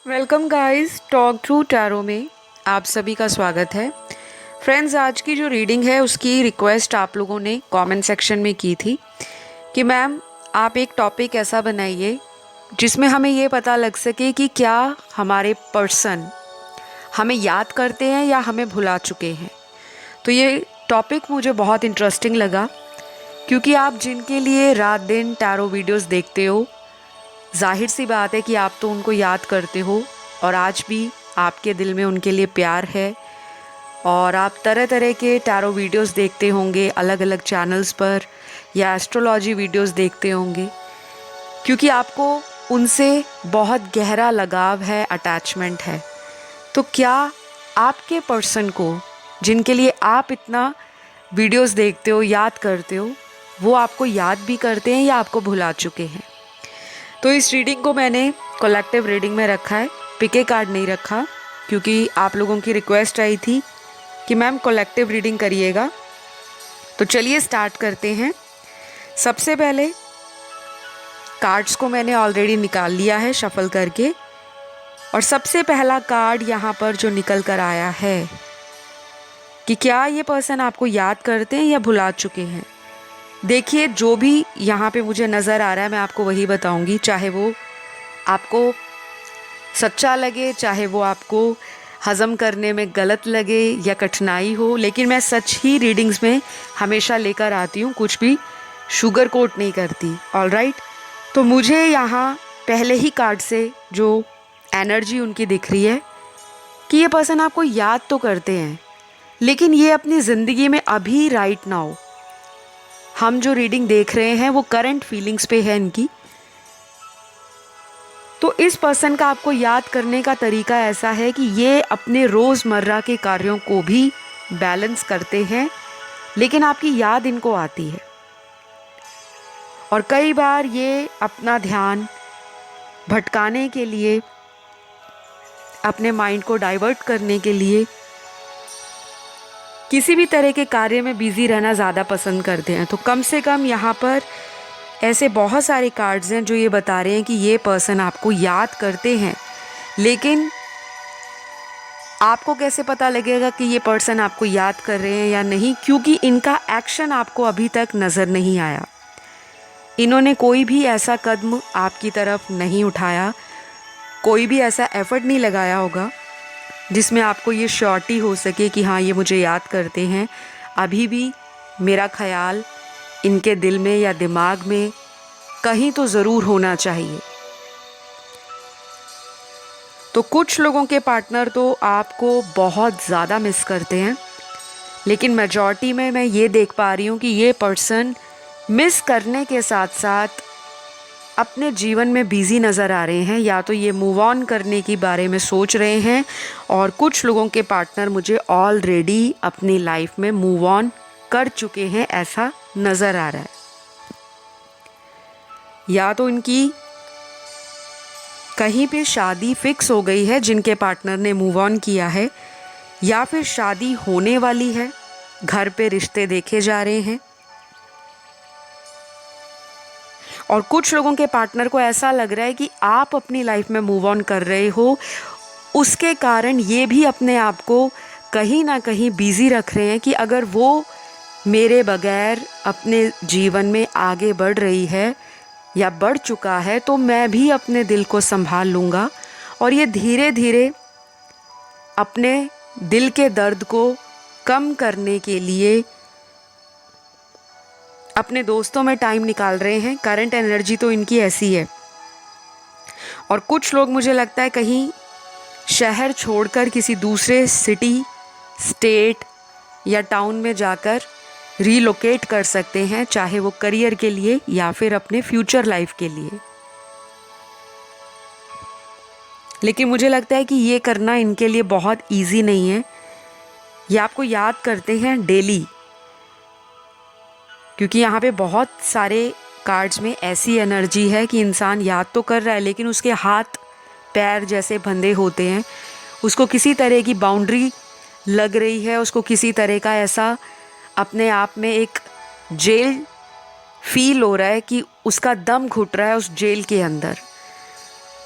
Welcome guys, talk through tarot में आप सभी का स्वागत है। फ्रेंड्स, आज की जो रीडिंग है उसकी रिक्वेस्ट आप लोगों ने कमेंट सेक्शन में की थी कि मैम आप एक टॉपिक ऐसा बनाइए जिसमें हमें ये पता लग सके कि क्या हमारे पर्सन हमें याद करते हैं या हमें भुला चुके हैं। तो ये टॉपिक मुझे बहुत इंटरेस्टिंग लगा क्योंकि आप जिनके लिए रात दिन टैरो वीडियोस देखते हो, जाहिर सी बात है कि आप तो उनको याद करते हो और आज भी आपके दिल में उनके लिए प्यार है और आप तरह तरह के टैरो वीडियोस देखते होंगे अलग अलग चैनल्स पर या एस्ट्रोलॉजी वीडियोस देखते होंगे क्योंकि आपको उनसे बहुत गहरा लगाव है, अटैचमेंट है। तो क्या आपके पर्सन को जिनके लिए आप इतना वीडियोस देखते हो, याद करते हो, वो आपको याद भी करते हैं या आपको भुला चुके हैं? तो इस रीडिंग को मैंने कलेक्टिव रीडिंग में रखा है, पिके कार्ड नहीं रखा क्योंकि आप लोगों की रिक्वेस्ट आई थी कि मैम कलेक्टिव रीडिंग करिएगा। तो चलिए स्टार्ट करते हैं। सबसे पहले कार्ड्स को मैंने ऑलरेडी निकाल लिया है शफल करके और सबसे पहला कार्ड यहाँ पर जो निकल कर आया है कि क्या ये पर्सन आपको याद करते हैं या भुला चुके हैं। देखिए, जो भी यहाँ पे मुझे नज़र आ रहा है मैं आपको वही बताऊंगी, चाहे वो आपको सच्चा लगे, चाहे वो आपको हज़म करने में गलत लगे या कठिनाई हो, लेकिन मैं सच ही रीडिंग्स में हमेशा लेकर आती हूँ, कुछ भी शुगर कोट नहीं करती। ऑलराइट, तो मुझे यहाँ पहले ही कार्ड से जो एनर्जी उनकी दिख रही है कि ये पर्सन आपको याद तो करते हैं लेकिन ये अपनी ज़िंदगी में अभी राइट नाउ हम जो रीडिंग देख रहे हैं वो करंट फीलिंग्स पे है इनकी। तो इस पर्सन का आपको याद करने का तरीका ऐसा है कि ये अपने रोज़मर्रा के कार्यों को भी बैलेंस करते हैं लेकिन आपकी याद इनको आती है और कई बार ये अपना ध्यान भटकाने के लिए, अपने माइंड को डाइवर्ट करने के लिए किसी भी तरह के कार्य में बिजी रहना ज़्यादा पसंद करते हैं। तो कम से कम यहाँ पर ऐसे बहुत सारे कार्ड्स हैं जो ये बता रहे हैं कि ये पर्सन आपको याद करते हैं, लेकिन आपको कैसे पता लगेगा कि ये पर्सन आपको याद कर रहे हैं या नहीं, क्योंकि इनका एक्शन आपको अभी तक नज़र नहीं आया। इन्होंने कोई भी ऐसा कदम आपकी तरफ नहीं उठाया, कोई भी ऐसा एफर्ट नहीं लगाया होगा जिसमें आपको ये श्योरिटी हो सके कि हाँ, ये मुझे याद करते हैं। अभी भी मेरा ख्याल इनके दिल में या दिमाग में कहीं तो ज़रूर होना चाहिए। तो कुछ लोगों के पार्टनर तो आपको बहुत ज़्यादा मिस करते हैं, लेकिन मेजॉरिटी में मैं ये देख पा रही हूँ कि ये पर्सन मिस करने के साथ साथ अपने जीवन में बिजी नज़र आ रहे हैं, या तो ये मूव ऑन करने के बारे में सोच रहे हैं और कुछ लोगों के पार्टनर मुझे ऑलरेडी अपनी लाइफ में मूव ऑन कर चुके हैं, ऐसा नज़र आ रहा है। या तो इनकी कहीं पे शादी फिक्स हो गई है जिनके पार्टनर ने मूव ऑन किया है, या फिर शादी होने वाली है, घर पे रिश्ते देखे जा रहे हैं। और कुछ लोगों के पार्टनर को ऐसा लग रहा है कि आप अपनी लाइफ में मूव ऑन कर रहे हो, उसके कारण ये भी अपने आप को कहीं ना कहीं बिजी रख रहे हैं कि अगर वो मेरे बगैर अपने जीवन में आगे बढ़ रही है या बढ़ चुका है तो मैं भी अपने दिल को संभाल लूँगा। और ये धीरे धीरे अपने दिल के दर्द को कम करने के लिए अपने दोस्तों में टाइम निकाल रहे हैं। करंट एनर्जी तो इनकी ऐसी है। और कुछ लोग, मुझे लगता है, कहीं शहर छोड़कर किसी दूसरे सिटी, स्टेट या टाउन में जाकर रीलोकेट कर सकते हैं, चाहे वो करियर के लिए या फिर अपने फ्यूचर लाइफ के लिए। लेकिन मुझे लगता है कि ये करना इनके लिए बहुत इजी नहीं है। ये आपको याद करते हैं डेली, क्योंकि यहाँ पे बहुत सारे कार्ड्स में ऐसी एनर्जी है कि इंसान याद तो कर रहा है लेकिन उसके हाथ पैर जैसे बंधे होते हैं, उसको किसी तरह की बाउंड्री लग रही है, उसको किसी तरह का ऐसा अपने आप में एक जेल फील हो रहा है कि उसका दम घुट रहा है उस जेल के अंदर।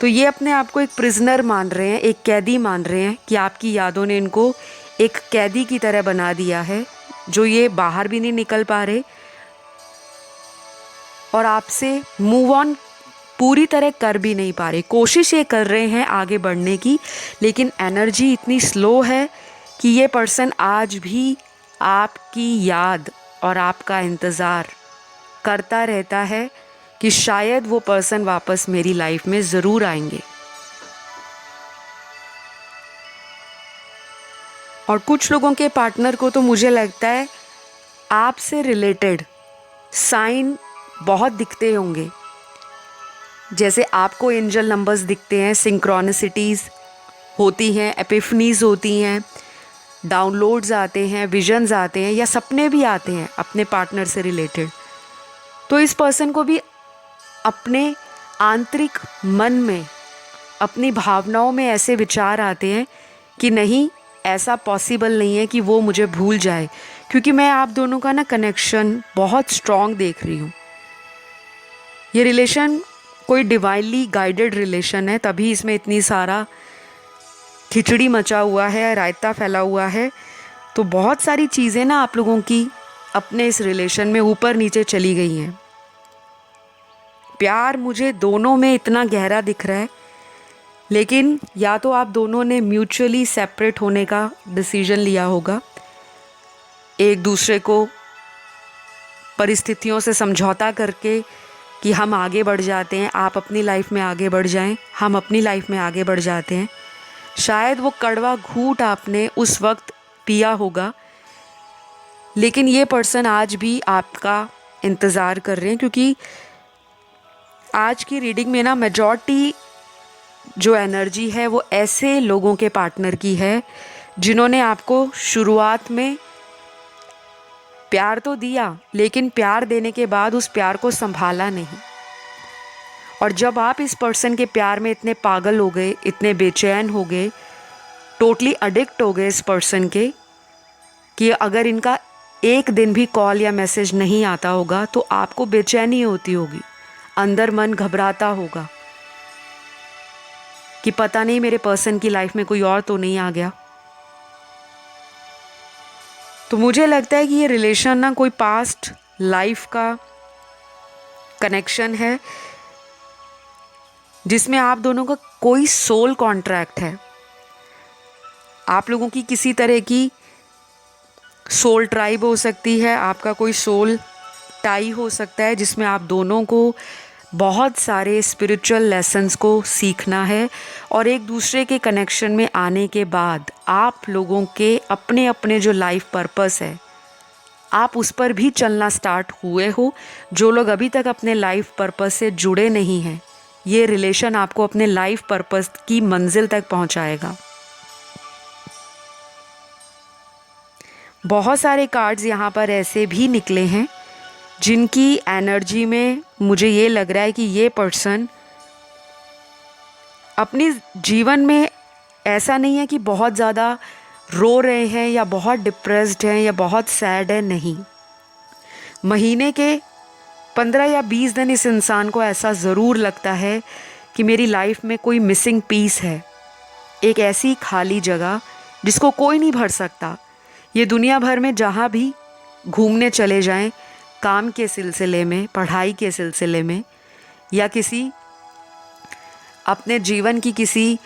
तो ये अपने आप को एक प्रिजनर मान रहे हैं, एक कैदी मान रहे हैं कि आपकी यादों ने इनको एक कैदी की तरह बना दिया है, जो ये बाहर भी नहीं निकल पा रहे और आपसे मूव ऑन पूरी तरह कर भी नहीं पा रहे। कोशिश ये कर रहे हैं आगे बढ़ने की, लेकिन एनर्जी इतनी स्लो है कि ये पर्सन आज भी आपकी याद और आपका इंतज़ार करता रहता है कि शायद वो पर्सन वापस मेरी लाइफ में ज़रूर आएंगे। और कुछ लोगों के पार्टनर को तो मुझे लगता है आपसे रिलेटेड साइन बहुत दिखते होंगे, जैसे आपको एंजल नंबर्स दिखते हैं, सिंक्रोनिसिटीज़ होती हैं, एपिफनीज़ होती हैं, डाउनलोड्स आते हैं, विजन्स आते हैं या सपने भी आते हैं अपने पार्टनर से रिलेटेड। तो इस पर्सन को भी अपने आंतरिक मन में, अपनी भावनाओं में ऐसे विचार आते हैं कि नहीं, ऐसा पॉसिबल नहीं है कि वो मुझे भूल जाए, क्योंकि मैं आप दोनों का ना कनेक्शन बहुत स्ट्रॉन्ग देख रही हूँ। ये रिलेशन कोई डिवाइनली गाइडेड रिलेशन है, तभी इसमें इतनी सारा खिचड़ी मचा हुआ है, रायता फैला हुआ है। तो बहुत सारी चीज़ें ना आप लोगों की अपने इस रिलेशन में ऊपर नीचे चली गई हैं। प्यार मुझे दोनों में इतना गहरा दिख रहा है, लेकिन या तो आप दोनों ने म्यूचुअली सेपरेट होने का डिसीजन लिया होगा, एक दूसरे को परिस्थितियों से समझौता करके कि हम आगे बढ़ जाते हैं, आप अपनी लाइफ में आगे बढ़ जाएं, हम अपनी लाइफ में आगे बढ़ जाते हैं। शायद वो कड़वा घूंट आपने उस वक्त पिया होगा, लेकिन ये पर्सन आज भी आपका इंतज़ार कर रहे हैं, क्योंकि आज की रीडिंग में ना मेजॉरिटी जो एनर्जी है वो ऐसे लोगों के पार्टनर की है जिन्होंने आपको शुरुआत में प्यार तो दिया, लेकिन प्यार देने के बाद उस प्यार को संभाला नहीं। और जब आप इस पर्सन के प्यार में इतने पागल हो गए, इतने बेचैन हो गए, टोटली एडिक्ट हो गए इस पर्सन के, कि अगर इनका एक दिन भी कॉल या मैसेज नहीं आता होगा तो आपको बेचैनी होती होगी, अंदर मन घबराता होगा कि पता नहीं मेरे पर्सन की लाइफ में कोई और तो नहीं आ गया। तो मुझे लगता है कि ये रिलेशन ना कोई पास्ट लाइफ का कनेक्शन है, जिसमें आप दोनों का कोई सोल कॉन्ट्रैक्ट है। आप लोगों की किसी तरह की सोल ट्राइब हो सकती है, आपका कोई सोल टाई हो सकता है, जिसमें आप दोनों को बहुत सारे स्पिरिचुअल लेसन्स को सीखना है। और एक दूसरे के कनेक्शन में आने के बाद आप लोगों के अपने अपने जो लाइफ पर्पस है, आप उस पर भी चलना स्टार्ट हुए हो। जो लोग अभी तक अपने लाइफ पर्पस से जुड़े नहीं हैं, ये रिलेशन आपको अपने लाइफ पर्पस की मंजिल तक पहुंचाएगा। बहुत सारे कार्ड्स यहाँ पर ऐसे भी निकले हैं जिनकी एनर्जी में मुझे ये लग रहा है कि ये पर्सन अपनी जीवन में ऐसा नहीं है कि बहुत ज़्यादा रो रहे हैं या बहुत डिप्रेस्ड हैं या बहुत सैड है, नहीं। महीने के 15 या 20 दिन इस इंसान को ऐसा ज़रूर लगता है कि मेरी लाइफ में कोई मिसिंग पीस है, एक ऐसी खाली जगह जिसको कोई नहीं भर सकता। ये दुनिया भर में जहाँ भी घूमने चले जाएं, काम के सिलसिले में, पढ़ाई के सिलसिले में, या किसी अपने जीवन की किसी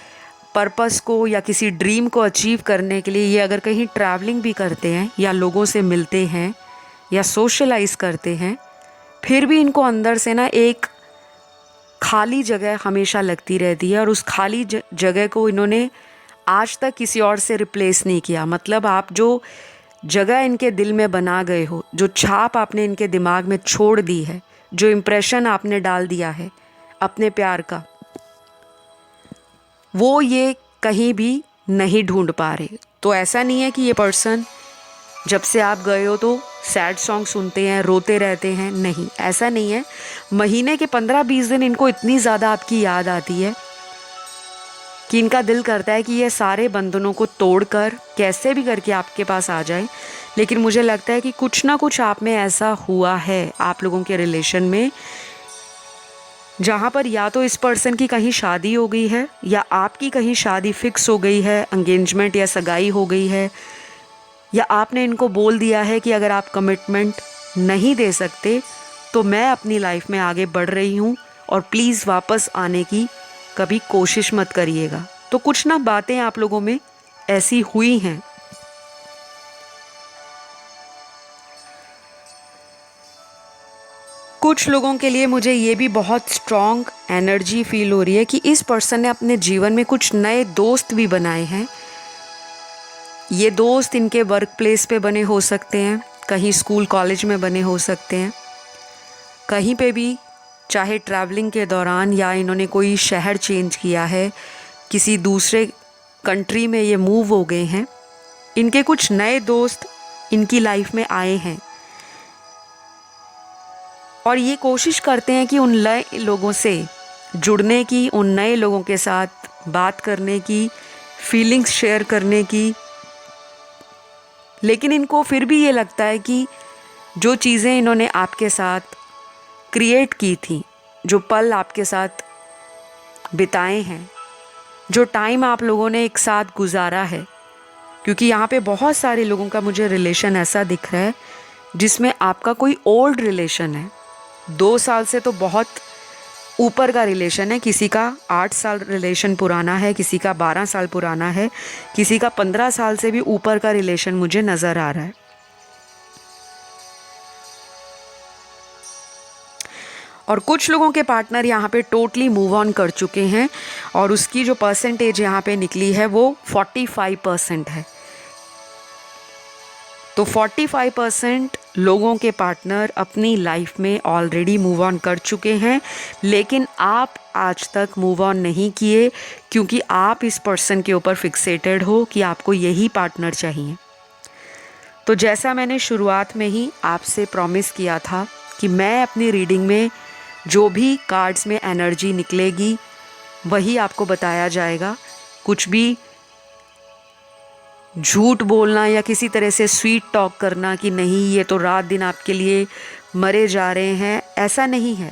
पर्पस को या किसी ड्रीम को अचीव करने के लिए ये अगर कहीं ट्रैवलिंग भी करते हैं या लोगों से मिलते हैं या सोशलाइज करते हैं, फिर भी इनको अंदर से ना एक खाली जगह हमेशा लगती रहती है। और उस खाली जगह को इन्होंने आज तक किसी और से रिप्लेस नहीं किया। मतलब आप जो जगह इनके दिल में बना गए हो, जो छाप आपने इनके दिमाग में छोड़ दी है, जो इम्प्रेशन आपने डाल दिया है अपने प्यार का, वो ये कहीं भी नहीं ढूंढ पा रहे। तो ऐसा नहीं है कि ये पर्सन जब से आप गए हो तो सैड सॉन्ग सुनते हैं, रोते रहते हैं, नहीं, ऐसा नहीं है। महीने के 15-20 दिन इनको इतनी ज़्यादा आपकी याद आती है कि इनका दिल करता है कि ये सारे बंधनों को तोड़कर कैसे भी करके आपके पास आ जाए। लेकिन मुझे लगता है कि कुछ ना कुछ आप में ऐसा हुआ है, आप लोगों के रिलेशन में, जहाँ पर या तो इस पर्सन की कहीं शादी हो गई है या आपकी कहीं शादी फिक्स हो गई है, एंगेजमेंट या सगाई हो गई है, या आपने इनको बोल दिया है कि अगर आप कमिटमेंट नहीं दे सकते तो मैं अपनी लाइफ में आगे बढ़ रही हूँ और प्लीज़ वापस आने की कभी कोशिश मत करिएगा। तो कुछ ना बातें आप लोगों में ऐसी हुई हैं। कुछ लोगों के लिए मुझे ये भी बहुत स्ट्रॉन्ग एनर्जी फील हो रही है कि इस पर्सन ने अपने जीवन में कुछ नए दोस्त भी बनाए हैं। ये दोस्त इनके वर्क प्लेस पे बने हो सकते हैं, कहीं स्कूल कॉलेज में बने हो सकते हैं, कहीं पे भी, चाहे ट्रैवलिंग के दौरान या इन्होंने कोई शहर चेंज किया है, किसी दूसरे कंट्री में ये मूव हो गए हैं। इनके कुछ नए दोस्त इनकी लाइफ में आए हैं और ये कोशिश करते हैं कि उन नए लोगों से जुड़ने की, उन नए लोगों के साथ बात करने की, फीलिंग्स शेयर करने की। लेकिन इनको फिर भी ये लगता है कि जो चीज़ें इन्होंने आपके साथ क्रिएट की थी, जो पल आपके साथ बिताए हैं, जो टाइम आप लोगों ने एक साथ गुजारा है, क्योंकि यहाँ पे बहुत सारे लोगों का मुझे रिलेशन ऐसा दिख रहा है जिसमें आपका कोई ओल्ड रिलेशन है। 2 साल से तो बहुत ऊपर का रिलेशन है, किसी का 8 साल रिलेशन पुराना है, किसी का 12 साल पुराना है, किसी का 15 साल से भी ऊपर का रिलेशन मुझे नज़र आ रहा है। और कुछ लोगों के पार्टनर यहाँ पे टोटली मूव ऑन कर चुके हैं और उसकी जो परसेंटेज यहाँ पे निकली है वो 45% है। तो 45% लोगों के पार्टनर अपनी लाइफ में ऑलरेडी मूव ऑन कर चुके हैं, लेकिन आप आज तक मूव ऑन नहीं किए क्योंकि आप इस पर्सन के ऊपर फिक्सेटेड हो कि आपको यही पार्टनर चाहिए। तो जैसा मैंने शुरुआत में ही आपसे प्रॉमिस किया था कि मैं अपनी रीडिंग में जो भी कार्ड्स में एनर्जी निकलेगी वही आपको बताया जाएगा। कुछ भी झूठ बोलना या किसी तरह से स्वीट टॉक करना कि नहीं ये तो रात दिन आपके लिए मरे जा रहे हैं, ऐसा नहीं है।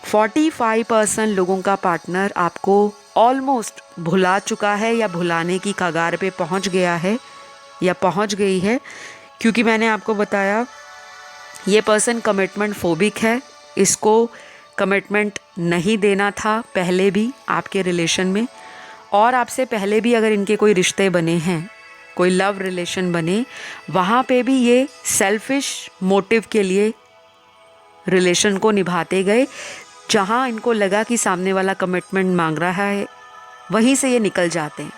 45% लोगों का पार्टनर आपको ऑलमोस्ट भुला चुका है या भुलाने की कगार पे पहुंच गया है या पहुंच गई है, क्योंकि मैंने आपको बताया ये पर्सन कमिटमेंट फोबिक है। इसको कमिटमेंट नहीं देना था पहले भी आपके रिलेशन में, और आपसे पहले भी अगर इनके कोई रिश्ते बने हैं, कोई लव रिलेशन बने, वहाँ पे भी ये सेल्फिश मोटिव के लिए रिलेशन को निभाते गए। जहाँ इनको लगा कि सामने वाला कमिटमेंट मांग रहा है वहीं से ये निकल जाते हैं।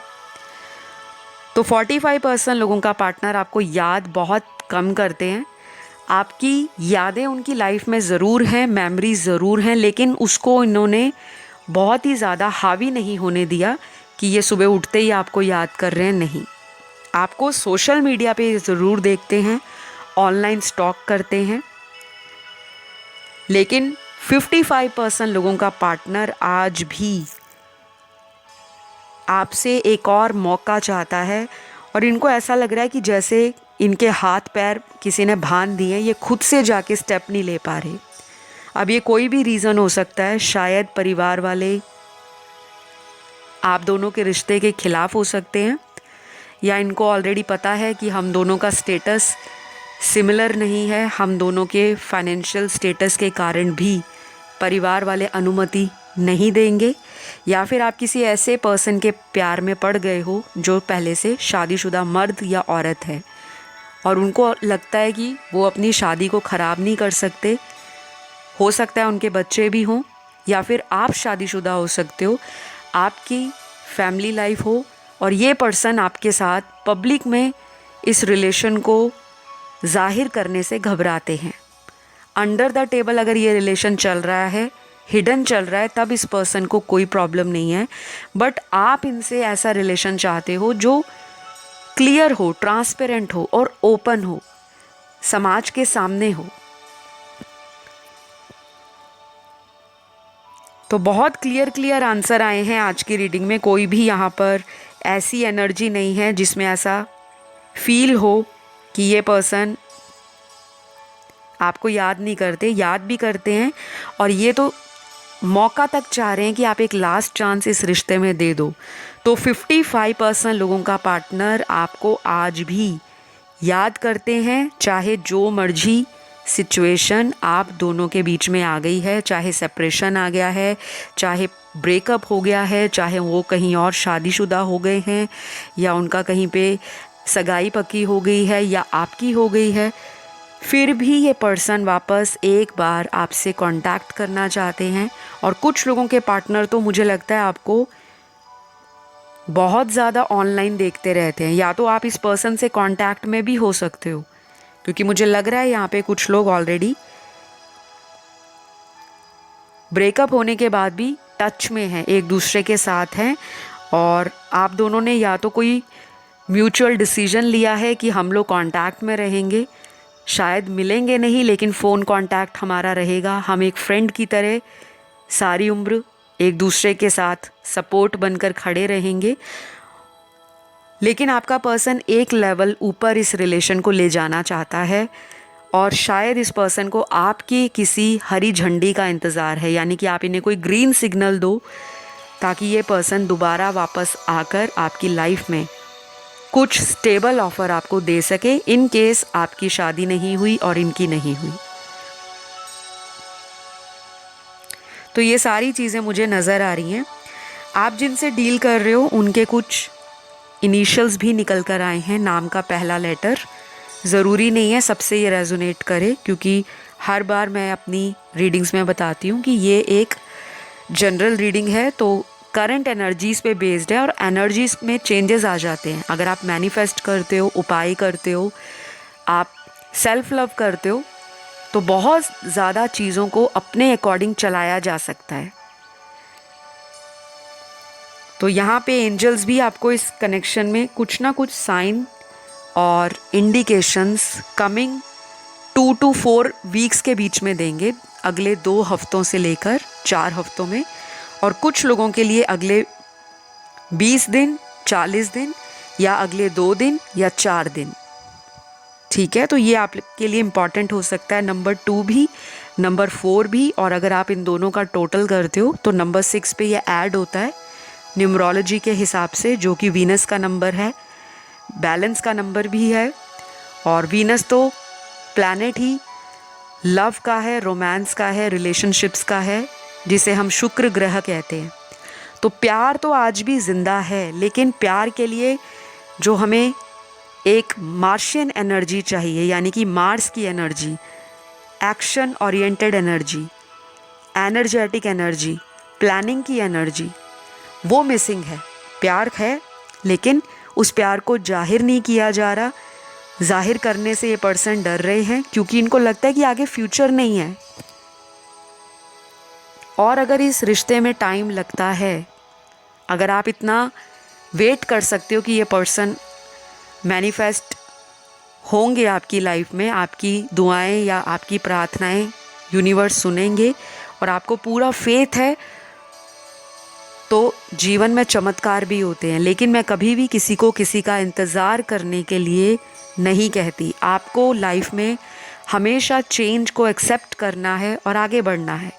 तो 45% लोगों का पार्टनर आपको याद बहुत कम करते हैं। आपकी यादें उनकी लाइफ में ज़रूर हैं, मेमोरीज ज़रूर हैं, लेकिन उसको इन्होंने बहुत ही ज़्यादा हावी नहीं होने दिया कि ये सुबह उठते ही आपको याद कर रहे हैं। नहीं, आपको सोशल मीडिया पे ज़रूर देखते हैं, ऑनलाइन स्टॉक करते हैं, लेकिन 55% लोगों का पार्टनर आज भी आपसे एक और मौका चाहता है और इनको ऐसा लग रहा है कि जैसे इनके हाथ पैर किसी ने बांध दिए, ये खुद से जाके स्टेप नहीं ले पा रहे। अब ये कोई भी रीज़न हो सकता है, शायद परिवार वाले आप दोनों के रिश्ते के खिलाफ हो सकते हैं, या इनको ऑलरेडी पता है कि हम दोनों का स्टेटस सिमिलर नहीं है, हम दोनों के फाइनेंशियल स्टेटस के कारण भी परिवार वाले अनुमति नहीं देंगे, या फिर आप किसी ऐसे पर्सन के प्यार में पड़ गए हो जो पहले से शादीशुदा मर्द या औरत है और उनको लगता है कि वो अपनी शादी को ख़राब नहीं कर सकते। हो सकता है उनके बच्चे भी हों, या फिर आप शादीशुदा हो सकते हो, आपकी फैमिली लाइफ हो और ये पर्सन आपके साथ पब्लिक में इस रिलेशन को जाहिर करने से घबराते हैं। अंडर द टेबल अगर ये रिलेशन चल रहा है, हिडन चल रहा है, तब इस पर्सन को कोई प्रॉब्लम नहीं है, बट आप इनसे ऐसा रिलेशन चाहते हो जो क्लियर हो, ट्रांसपेरेंट हो और ओपन हो, समाज के सामने हो। तो बहुत क्लियर आंसर आए हैं आज की रीडिंग में। कोई भी यहाँ पर ऐसी एनर्जी नहीं है जिसमें ऐसा फील हो कि ये पर्सन आपको याद नहीं करते, याद भी करते हैं। और ये तो मौका तक चाह रहे हैं कि आप एक लास्ट चांस इस रिश्ते में दे दो, तो 55% लोगों का पार्टनर आपको आज भी याद करते हैं, चाहे जो मर्जी सिचुएशन आप दोनों के बीच में आ गई है, चाहे सेपरेशन आ गया है, चाहे ब्रेकअप हो गया है, चाहे वो कहीं और शादीशुदा हो गए हैं, या उनका कहीं पे सगाई पक्की हो गई है, या आपकी हो गई है, फिर भी ये पर्सन वापस एक बार आपसे कांटेक्ट करना चाहते हैं। और कुछ लोगों के पार्टनर तो मुझे लगता है आपको बहुत ज़्यादा ऑनलाइन देखते रहते हैं, या तो आप इस पर्सन से कांटेक्ट में भी हो सकते हो, क्योंकि मुझे लग रहा है यहाँ पे कुछ लोग ऑलरेडी ब्रेकअप होने के बाद भी टच में हैं, एक दूसरे के साथ हैं, और आप दोनों ने या तो कोई म्यूचुअल डिसीजन लिया है कि हम लोग कांटेक्ट में रहेंगे, शायद मिलेंगे नहीं लेकिन फ़ोन कांटेक्ट हमारा रहेगा, हम एक फ्रेंड की तरह सारी उम्र एक दूसरे के साथ सपोर्ट बनकर खड़े रहेंगे। लेकिन आपका पर्सन एक लेवल ऊपर इस रिलेशन को ले जाना चाहता है, और शायद इस पर्सन को आपकी किसी हरी झंडी का इंतज़ार है, यानी कि आप इन्हें कोई ग्रीन सिग्नल दो ताकि ये पर्सन दोबारा वापस आकर आपकी लाइफ में कुछ स्टेबल ऑफ़र आपको दे सके, इन केस आपकी शादी नहीं हुई और इनकी नहीं हुई। तो ये सारी चीज़ें मुझे नज़र आ रही हैं। आप जिनसे डील कर रहे हो उनके कुछ इनिशियल्स भी निकल कर आए हैं, नाम का पहला लेटर। ज़रूरी नहीं है सबसे ये रेजोनेट करे, क्योंकि हर बार मैं अपनी रीडिंग्स में बताती हूँ कि ये एक जनरल रीडिंग है, तो करंट एनर्जीज़ पे बेस्ड है, और एनर्जीज़ में चेंजेस आ जाते हैं। अगर आप मैनिफेस्ट करते हो, उपाय करते हो, आप सेल्फ लव करते हो, तो बहुत ज़्यादा चीज़ों को अपने अकॉर्डिंग चलाया जा सकता है। तो यहाँ पे एंजल्स भी आपको इस कनेक्शन में कुछ ना कुछ साइन और इंडिकेशंस कमिंग 2 to 4 वीक्स के बीच में देंगे, अगले 2 हफ्तों से लेकर 4 हफ्तों में, और कुछ लोगों के लिए अगले 20 दिन, 40 दिन, या अगले 2 दिन या 4 दिन। ठीक है, तो ये आपके लिए इम्पॉर्टेंट हो सकता है, नंबर 2 भी, नंबर 4 भी, और अगर आप इन दोनों का टोटल करते हो तो नंबर 6 पे ये ऐड होता है न्यूमरोलॉजी के हिसाब से, जो कि वीनस का नंबर है, बैलेंस का नंबर भी है, और वीनस तो प्लैनेट ही लव का है, रोमांस का है, रिलेशनशिप्स का है, जिसे हम शुक्र ग्रह कहते हैं। तो प्यार तो आज भी ज़िंदा है, लेकिन प्यार के लिए जो हमें एक मार्शियन एनर्जी चाहिए, यानी कि मार्स की energy, action oriented energy, energetic energy, planning की एनर्जी, वो मिसिंग है। प्यार है लेकिन उस प्यार को जाहिर नहीं किया जा रहा। जाहिर करने से ये पर्सन डर रहे हैं, क्योंकि इनको लगता है कि आगे फ्यूचर नहीं है। और अगर इस रिश्ते में टाइम लगता है, अगर आप इतना वेट कर सकते हो कि ये पर्सन मैनिफेस्ट होंगे आपकी लाइफ में, आपकी दुआएं या आपकी प्रार्थनाएं यूनिवर्स सुनेंगे, और आपको पूरा फेथ है, तो जीवन में चमत्कार भी होते हैं। लेकिन मैं कभी भी किसी को किसी का इंतज़ार करने के लिए नहीं कहती। आपको लाइफ में हमेशा चेंज को एक्सेप्ट करना है और आगे बढ़ना है।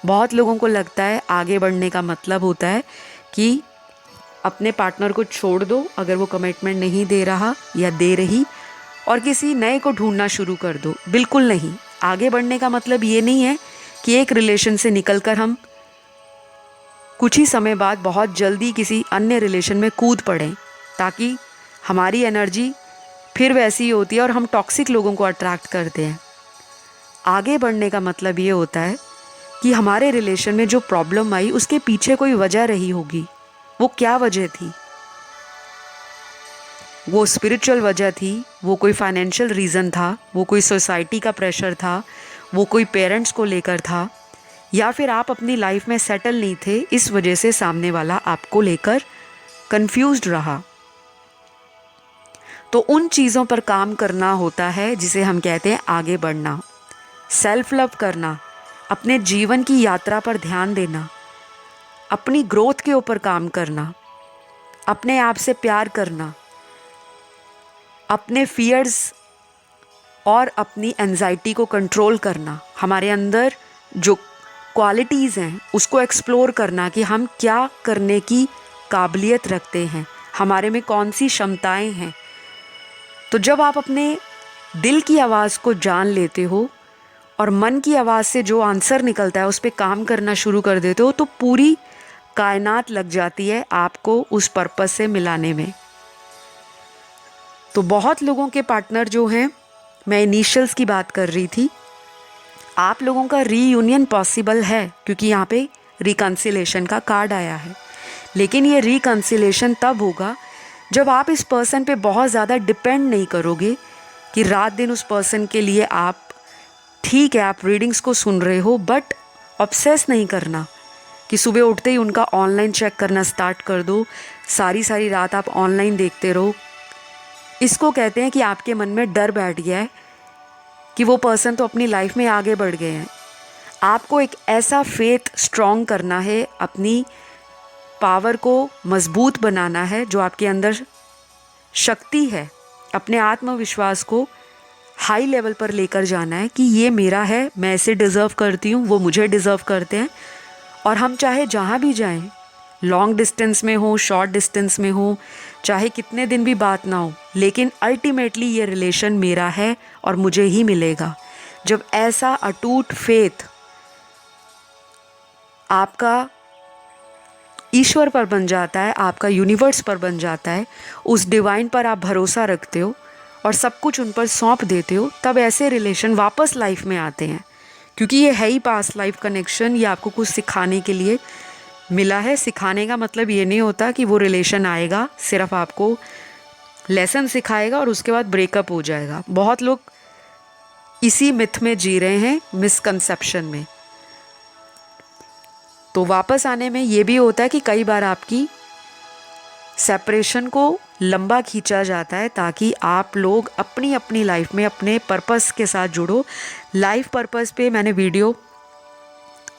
बहुत लोगों को लगता है आगे बढ़ने का मतलब होता है कि अपने पार्टनर को छोड़ दो अगर वो कमिटमेंट नहीं दे रहा या दे रही, और किसी नए को ढूंढना शुरू कर दो। बिल्कुल नहीं। आगे बढ़ने का मतलब ये नहीं है कि एक रिलेशन से निकलकर हम कुछ ही समय बाद बहुत जल्दी किसी अन्य रिलेशन में कूद पड़ें, ताकि हमारी एनर्जी फिर वैसी होती है और हम टॉक्सिक लोगों को अट्रैक्ट करते हैं। आगे बढ़ने का मतलब ये होता है कि हमारे रिलेशन में जो प्रॉब्लम आई उसके पीछे कोई वजह रही होगी। वो क्या वजह थी? वो स्पिरिचुअल वजह थी, वो कोई फाइनेंशियल रीज़न था, वो कोई सोसाइटी का प्रेशर था, वो कोई पेरेंट्स को लेकर था, या फिर आप अपनी लाइफ में सेटल नहीं थे, इस वजह से सामने वाला आपको लेकर कंफ्यूज्ड रहा। तो उन चीज़ों पर काम करना होता है जिसे हम कहते हैं आगे बढ़ना, सेल्फ लव करना, अपने जीवन की यात्रा पर ध्यान देना, अपनी ग्रोथ के ऊपर काम करना, अपने आप से प्यार करना, अपने फियर्स और अपनी एंजाइटी को कंट्रोल करना। हमारे अंदर जो क्वालिटीज़ हैं उसको एक्सप्लोर करना कि हम क्या करने की काबिलियत रखते हैं, हमारे में कौन सी क्षमताएं हैं। तो जब आप अपने दिल की आवाज़ को जान लेते हो और मन की आवाज़ से जो आंसर निकलता है उस पर काम करना शुरू कर देते हो, तो पूरी कायनात लग जाती है आपको उस पर्पस से मिलाने में। तो बहुत लोगों के पार्टनर जो हैं, मैं इनिशियल्स की बात कर रही थी, आप लोगों का रीयूनियन पॉसिबल है क्योंकि यहाँ पे रिकन्सिलेशन का कार्ड आया है। लेकिन ये रिकन्सिलेशन तब होगा जब आप इस पर्सन पे बहुत ज़्यादा डिपेंड नहीं करोगे कि रात दिन उस पर्सन के लिए आप, ठीक है आप रीडिंग्स को सुन रहे हो बट ऑब्सेस नहीं करना कि सुबह उठते ही उनका ऑनलाइन चेक करना स्टार्ट कर दो, सारी सारी रात आप ऑनलाइन देखते रहो। इसको कहते हैं कि आपके मन में डर बैठ गया है कि वो पर्सन तो अपनी लाइफ में आगे बढ़ गए हैं। आपको एक ऐसा फेथ स्ट्रॉन्ग करना है, अपनी पावर को मजबूत बनाना है, जो आपके अंदर शक्ति है, अपने आत्मविश्वास को हाई लेवल पर लेकर जाना है कि ये मेरा है, मैं इसे डिज़र्व करती हूँ, वो मुझे डिज़र्व करते हैं। और हम चाहे जहाँ भी जाएं, लॉन्ग डिस्टेंस में हो, शॉर्ट डिस्टेंस में हो, चाहे कितने दिन भी बात ना हो, लेकिन अल्टीमेटली ये रिलेशन मेरा है और मुझे ही मिलेगा। जब ऐसा अटूट फेथ आपका ईश्वर पर बन जाता है, आपका यूनिवर्स पर बन जाता है, उस डिवाइन पर आप भरोसा रखते हो और सब कुछ उन पर सौंप देते हो, तब ऐसे रिलेशन वापस लाइफ में आते हैं। क्योंकि ये है ही पास्ट लाइफ कनेक्शन, ये आपको कुछ सिखाने के लिए मिला है। सिखाने का मतलब ये नहीं होता कि वो रिलेशन आएगा, सिर्फ आपको लेसन सिखाएगा और उसके बाद ब्रेकअप हो जाएगा। बहुत लोग इसी मिथ में जी रहे हैं, मिसकंसेप्शन में। तो वापस आने में ये भी होता है कि कई बार आपकी सेपरेशन को लंबा खींचा जाता है ताकि आप लोग अपनी अपनी लाइफ में अपने पर्पस के साथ जुड़ो। लाइफ पर्पस पे मैंने वीडियो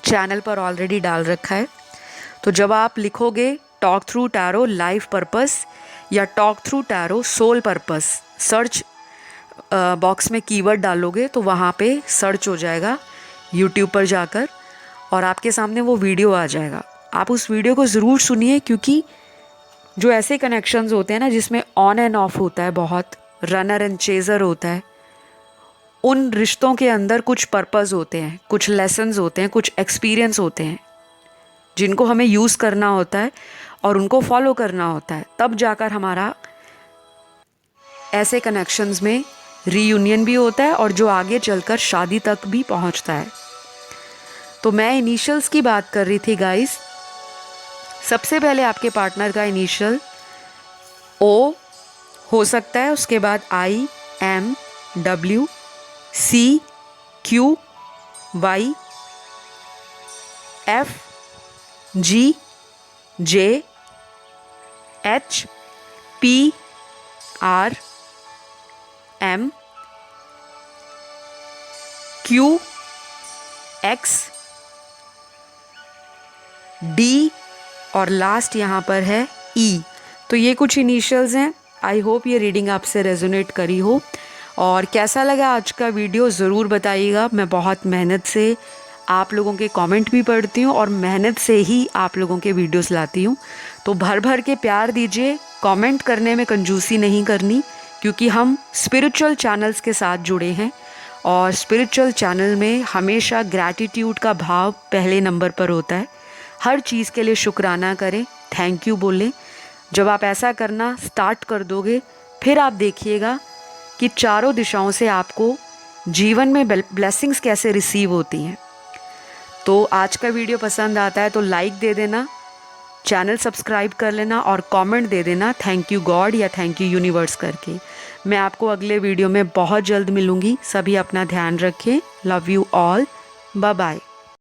चैनल पर ऑलरेडी डाल रखा है। तो जब आप लिखोगे talk through tarot life purpose या talk through tarot soul purpose, search box में कीवर्ड डालोगे तो वहाँ पे सर्च हो जाएगा यूट्यूब पर जाकर और आपके सामने वो वीडियो आ जाएगा। आप उस वीडियो को ज़रूर सुनिए, क्योंकि जो ऐसे कनेक्शंस होते हैं ना जिसमें ऑन एंड ऑफ होता है, बहुत रनर एंड चेज़र होता है, उन रिश्तों के अंदर कुछ पर्पस होते हैं, कुछ लेसन्स होते हैं, कुछ एक्सपीरियंस होते हैं जिनको हमें यूज़ करना होता है और उनको फॉलो करना होता है। तब जाकर हमारा ऐसे कनेक्शंस में रीयूनियन भी होता है और जो आगे चलकर शादी तक भी पहुंचता है। तो मैं इनिशियल्स की बात कर रही थी गाइस। सबसे पहले आपके पार्टनर का इनिशियल ओ हो सकता है, उसके बाद I, M, W, C, Q, Y, F, G, J, H, P, R, M, Q, X, D और लास्ट यहाँ पर है ई। तो ये कुछ इनिशियल्स हैं। आई होप ये रीडिंग आपसे रेजोनेट करी हो। और कैसा लगा आज का वीडियो ज़रूर बताइएगा। मैं बहुत मेहनत से आप लोगों के कमेंट भी पढ़ती हूँ और मेहनत से ही आप लोगों के वीडियोस लाती हूँ। तो भर भर के प्यार दीजिए, कमेंट करने में कंजूसी नहीं करनी, क्योंकि हम स्पिरिचुअल चैनल्स के साथ जुड़े हैं और स्पिरिचुअल चैनल में हमेशा ग्रैटिट्यूड का भाव पहले नंबर पर होता है। हर चीज़ के लिए शुक्राना करें, थैंक यू बोलें। जब आप ऐसा करना स्टार्ट कर दोगे, फिर आप देखिएगा कि चारों दिशाओं से आपको जीवन में ब्लेसिंग्स कैसे रिसीव होती हैं। तो आज का वीडियो पसंद आता है तो लाइक दे देना, चैनल सब्सक्राइब कर लेना और कमेंट दे देना थैंक यू गॉड या थैंक यू यूनिवर्स करके। मैं आपको अगले वीडियो में बहुत जल्द मिलूँगी। सभी अपना ध्यान रखें। Love you all, bye bye.